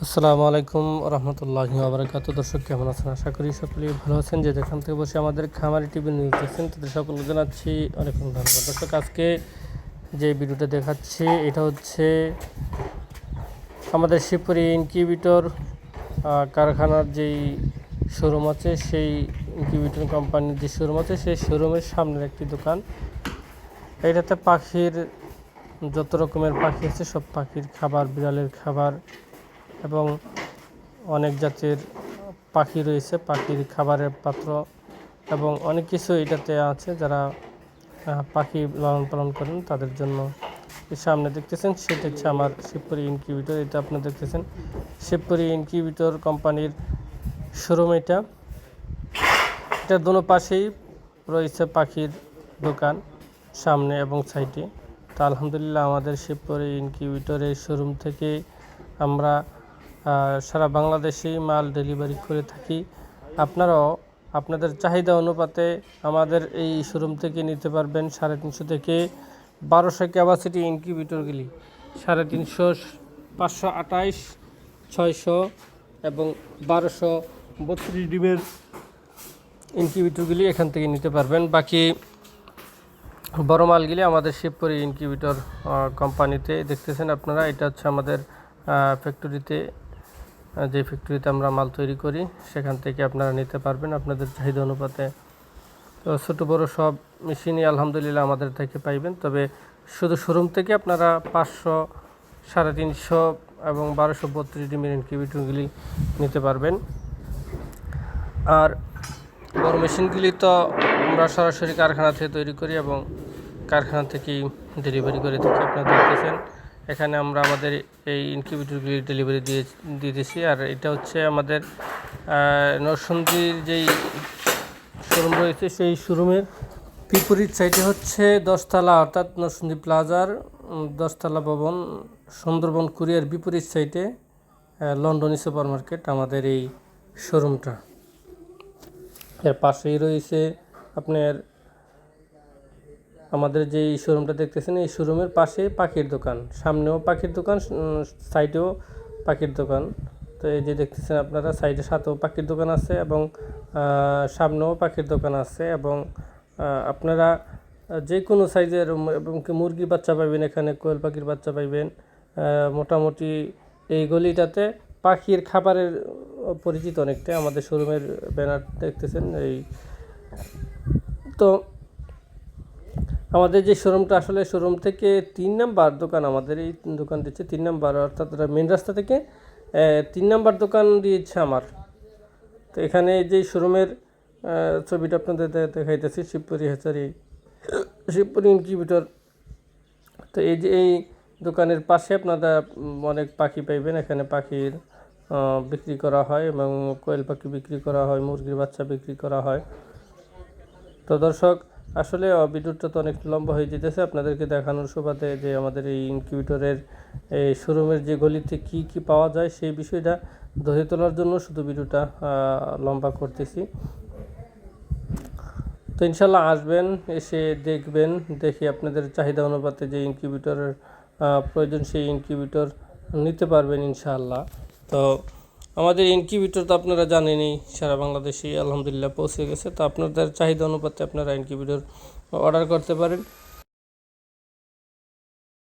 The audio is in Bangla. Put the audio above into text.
আসসালামু আলাইকুম রহমতুল্লাহি ওয়া বারাকাতুহু। দর্শক কেমন আছেন? আশা করি সকলেই ভালো আছেন। যে যেখান থেকে বসে আমাদের খামারি টিভি নিউজ দেখছেন তাদের সকলকে জানাচ্ছি অনেক ধন্যবাদ। দর্শক আজকে যে ভিডিওটা দেখাচ্ছি এটা হচ্ছে আমাদের শিবপুরি ইনকিউবেটর কারখানার যেই শোরুম আছে, সেই ইনকিউবেটর কোম্পানির যে শোরুম আছে সেই শোরুমের সামনের একটি দোকান। এটাতে পাখির যত রকমের পাখি আছে সব পাখির খাবার, বিড়ালের খাবার এবং অনেক জাতের পাখি রয়েছে, পাখির খাবারের পাত্র এবং অনেক কিছু এটাতে আছে। যারা পাখি লালন পালন করেন তাদের জন্য সামনে দেখতেছেন সেটা হচ্ছে আমার শিবপুরি ইনকিউবেটর। এটা আপনারা দেখতেছেন শিবপুরি ইনকিউবেটর কোম্পানির শোরুম। এটা দোনো পাশেই রয়েছে পাখির দোকান, সামনে এবং সাইডে। তো আলহামদুলিল্লাহ আমাদের শিবপুরি ইনকিউবেটরের শোরুম থেকে আমরা সারা বাংলাদেশেই মাল ডেলিভারি করে থাকি। আপনারাও আপনাদের চাহিদা অনুপাতে আমাদের এই শোরুম থেকে নিতে পারবেন। 350 থেকে 1200 ক্যাপাসিটি ইনকিউবেটরগুলি 350, 528, 600 এবং 1232 ডিমের ইনকিউবেটরগুলি এখান থেকে নিতে পারবেন। বাকি বড় মালগুলি আমাদের শিবপুরি ইনকিউবেটর কোম্পানিতে দেখতেছেন আপনারা। এটা হচ্ছে আমাদের ফ্যাক্টরিতে, যে ফ্যাক্টরিতে আমরা মাল তৈরি করি, সেখান থেকে আপনারা নিতে পারবেন আপনাদের চাহিদা অনুপাতে। তো ছোটো বড়ো সব মেশিনই আলহামদুলিল্লাহ আমাদের থেকে পাইবেন। তবে শুধু শোরুম থেকে আপনারা 500, 350 এবং 1232 ডিমের ইনকিউবেটরগুলি নিতে পারবেন। আর বড় মেশিনগুলি তো আমরা সরাসরি কারখানা থেকে তৈরি করি এবং কারখানা থেকেই ডেলিভারি করে থাকি। আপনারা দেখতেছেন এখানে আমরা আমাদের এই ইনকিউবেটরগুলি ডেলিভারি দিতেছি। আর এটা হচ্ছে আমাদের নরসিংদীর যেই শোরুম রয়েছে সেই শোরুমের বিপরীত সাইডে হচ্ছে 10 তলা, অর্থাৎ নরসিংদী প্লাজার 10 তলা ভবন, সুন্দরবন কুরিয়ার বিপরীত সাইডে লন্ডনী সুপার মার্কেট আমাদের এই শোরুমটা। এর পাশেই রয়েছে আপনার আমাদের যে শোরুমটা দেখতেছেন, এই শোরুমের পাশে পাখির দোকান, সামনেও পাখির দোকান, সাইডেও পাখির দোকান। তো এই যে দেখতেছেন আপনারা, সাইডে সাথেও পাখির দোকান আছে এবং সামনেও পাখির দোকান আছে। এবং আপনারা যে কোনো সাইজের এবং মুরগির বাচ্চা পাইবেন এখানে, কোয়েল পাখির বাচ্চা পাইবেন। মোটামুটি এই গলিটাতে পাখির খাবারের পরিচিত অনেকটা। আমাদের শোরুমের ব্যানার দেখতেছেন এই। তো আমাদের যে শোরুমটা, আসলে শোরুম থেকে 3 নাম্বার দোকান, আমাদের এই দোকান দিচ্ছে 3 নাম্বার, অর্থাৎ মেন রাস্তা থেকে 3 নাম্বার দোকান দিয়েছে আমার। তো এখানে যে শোরুমের ছবিটা আপনাদের দেখাইতেছি, শিবপুরি হেচারি, শিবপুরি ইনকিউবেটর। তো এই যে এই দোকানের পাশে আপনারা অনেক পাখি পাইবেন। এখানে পাখির বিক্রি করা হয় এবং কোয়েল পাখি বিক্রি করা হয়, মুরগির বাচ্চা বিক্রি করা হয়। তো দর্শক আসলে ভিডিওটা তো অনেক লম্বা হয়ে যেতেছে, আপনাদেরকে দেখানোর সুবাদে যে আমাদের এই ইনকিউবেটরের এই শোরুমের যে গলিতে কি কি পাওয়া যায় সেই বিষয়টা ধরে তোলার জন্য শুধু ভিডিওটা লম্বা করতেছি। তো ইনশাল্লাহ আসবেন, এসে দেখবেন, দেখে আপনাদের চাহিদা অনুপাতে যে ইনকিউবেটরের প্রয়োজন সেই ইনকিউবেটর নিতে পারবেন ইনশাআল্লাহ। তো আমাদের ইনকিউবেটর তো আপনারা জানেনই সারা বাংলাদেশে আলহামদুলিল্লাহ পৌঁছে গেছে। তো আপনাদের চাহিদা অনুপাতে আপনারা ইনকিউবেটর অর্ডার করতে পারেন।